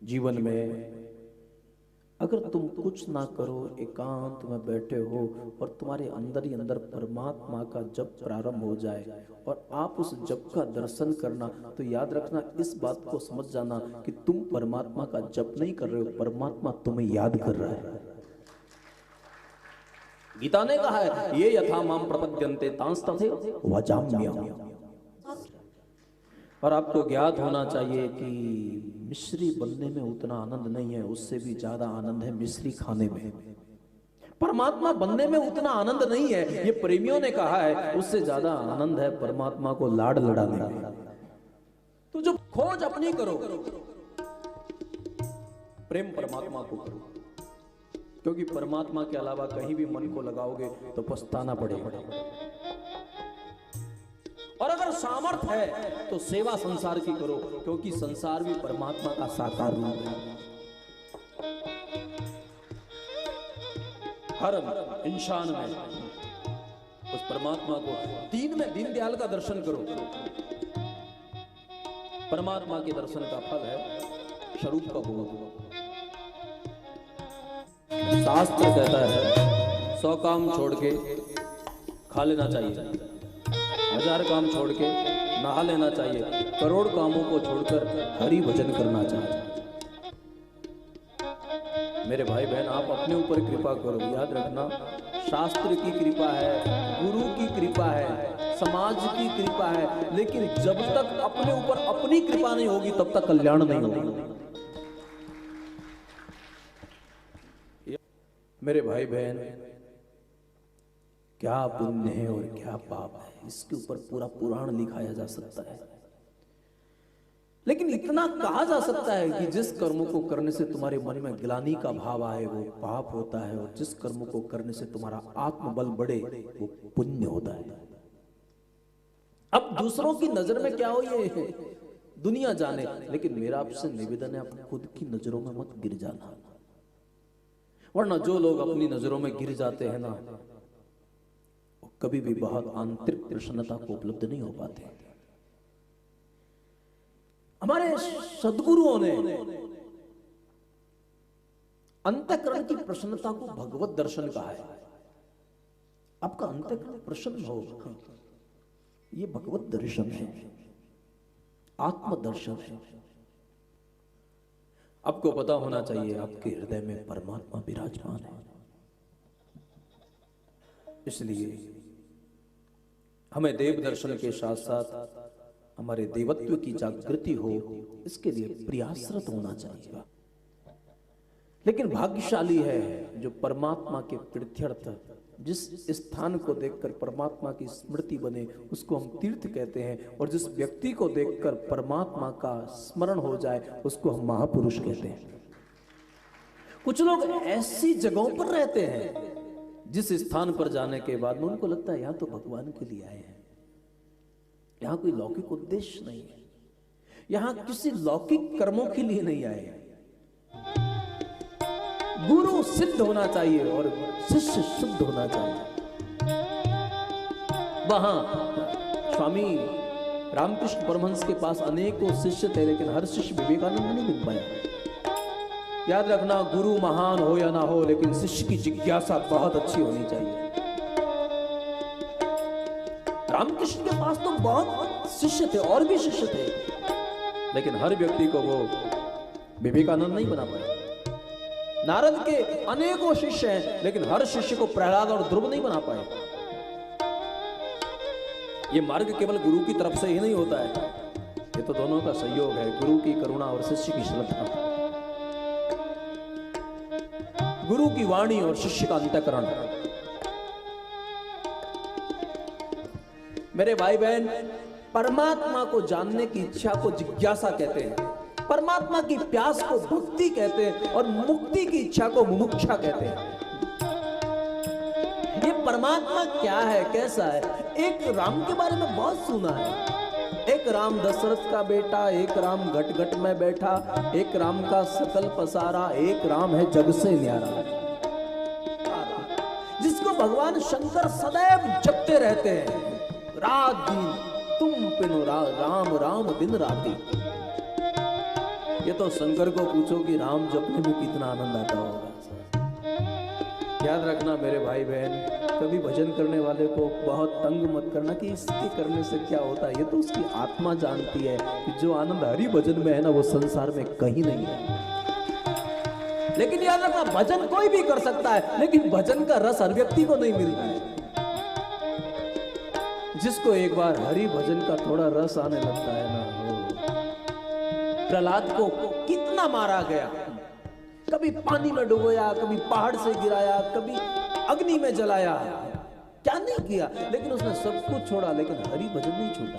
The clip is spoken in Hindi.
जीवन में अगर तुम कुछ ना करो, एकांत में बैठे हो और तुम्हारे अंदर ही अंदर परमात्मा का जप प्रारंभ हो जाए और आप उस जप का दर्शन करना, तो याद रखना, इस बात को समझ जाना कि तुम परमात्मा का जप नहीं कर रहे हो, परमात्मा तुम्हें याद कर रहा है। गीता ने कहा है, ये यथा माम प्रपद्यन्ते तांस तथैव भजाम्यहम्। और आपको ज्ञात होना चाहिए कि मिश्री बनने में उतना आनंद नहीं है, उससे भी ज्यादा आनंद है मिश्री खाने में। परमात्मा बनने में उतना आनंद नहीं है, ये प्रेमियों ने कहा है, उससे ज्यादा आनंद है परमात्मा को लाड लड़ाने में। तो जो खोज अपनी करो, प्रेम परमात्मा को करो, क्योंकि परमात्मा के अलावा कहीं भी मन को लगाओगे तो पछताना पड़ेगा। और अगर सामर्थ्य है तो सेवा संसार की करो, क्योंकि संसार भी परमात्मा का साकार रूप है। हर इंसान में उस परमात्मा को, दीन में दीनदयाल का दर्शन करो। परमात्मा के दर्शन का फल है स्वरूप का बोध। शास्त्र कहता है 100 काम छोड़ के खा लेना चाहिए, 1000 काम छोड़ के नहा लेना चाहिए, करोड़ कामों को छोड़कर हरि भजन करना चाहिए। मेरे भाई बहन, आप अपने ऊपर कृपा करो। याद रखना, शास्त्र की कृपा है, गुरु की कृपा है, समाज की कृपा है, लेकिन जब तक अपने ऊपर अपनी कृपा नहीं होगी तब तक कल्याण नहीं होगा। मेरे भाई बहन, क्या पुण्य है और क्या पाप है, इसके ऊपर पूरा पुराण लिखाया जा सकता है। लेकिन इतना कहा जा सकता है कि जिस कर्मों को करने से तुम्हारे मन में ग्लानि का भाव आए वो पाप होता है, और जिस कर्मों को करने से तुम्हारा आत्मबल बढ़े वो पुण्य होता है। अब दूसरों की नजर में क्या हो ये दुनिया जाने, लेकिन मेरा आपसे निवेदन है, आप खुद की नजरों में मत गिर जाना, वरना जो लोग अपनी नजरों में गिर जाते हैं ना, वो कभी भी बहुत आंतरिक प्रसन्नता को उपलब्ध नहीं हो पाते। हमारे सद्गुरुओं ने अंतःकरण की प्रसन्नता को भगवत दर्शन कहा है। आपका अंतःकरण प्रसन्न हो, ये भगवत दर्शन है, आत्मदर्शन है। आपको पता होना चाहिए आपके हृदय में परमात्मा विराजमान है, इसलिए हमें देव दर्शन के साथ साथ हमारे देवत्व की जागृति हो, इसके लिए प्रयासरत होना चाहिए। लेकिन भाग्यशाली है जो परमात्मा के प्रीत्यर्थ जिस स्थान को देखकर परमात्मा की स्मृति बने उसको हम तीर्थ कहते हैं, और जिस व्यक्ति को देखकर परमात्मा का स्मरण हो जाए उसको हम महापुरुष कहते हैं। कुछ लोग ऐसी जगहों पर रहते हैं जिस स्थान पर जाने के बाद में उनको लगता है यहां तो भगवान के लिए आए हैं, यहां कोई लौकिक उद्देश्य नहीं है, यहां किसी लौकिक कर्मों के लिए नहीं आए हैं। गुरु सिद्ध होना चाहिए और शिष्य शुद्ध होना चाहिए। वहां स्वामी रामकृष्ण परमहंस के पास अनेकों शिष्य थे, लेकिन हर शिष्य विवेकानंद नहीं मिल पाया। याद रखना, गुरु महान हो या ना हो, लेकिन शिष्य की जिज्ञासा बहुत अच्छी होनी चाहिए। रामकृष्ण के पास तो बहुत शिष्य थे और भी शिष्य थे, लेकिन हर व्यक्ति को वो विवेकानंद नहीं बना पाया। नारद के अनेकों शिष्य हैं, लेकिन हर शिष्य को प्रहलाद और ध्रुव नहीं बना पाए। ये मार्ग केवल गुरु की तरफ से ही नहीं होता है, ये तो दोनों का सहयोग है, गुरु की करुणा और शिष्य की श्रद्धा, गुरु की वाणी और शिष्य का अंतःकरण। मेरे भाई बहन, परमात्मा को जानने की इच्छा को जिज्ञासा कहते हैं, परमात्मा की प्यास को भक्ति कहते हैं, और मुक्ति की इच्छा को मुमुक्षा कहते हैं। ये परमात्मा क्या है, कैसा है? एक राम के बारे में बहुत सुना है। एक राम दशरथ का बेटा, एक राम घट घट में बैठा, एक राम का सकल पसारा, एक राम है जग से न्यारा, जिसको भगवान शंकर सदैव जपते रहते हैं, रात दिन तुम पिनो राम राम दिन राती। ये तो शंकर को पूछो कि राम जपने में कितना आनंद आता होगा। याद रखना मेरे भाई बहन, कभी भजन करने वाले को बहुत तंग मत करना कि इसके करने से क्या होता है। ये तो उसकी आत्मा जानती है कि जो आनंद हरि भजन में है ना, वो संसार में कहीं नहीं है। लेकिन याद रखना, भजन कोई भी कर सकता है, लेकिन भजन का रस हर व्यक्ति को नहीं मिलता है। जिसको एक बार हरि भजन का थोड़ा रस आने लगता है ना, प्रहलाद को कितना मारा गया, कभी पानी में डुबोया, कभी पहाड़ से गिराया, कभी अग्नि में जलाया, क्या नहीं किया, लेकिन उसने सब कुछ छोड़ा, लेकिन हरि भजन नहीं छोड़ा।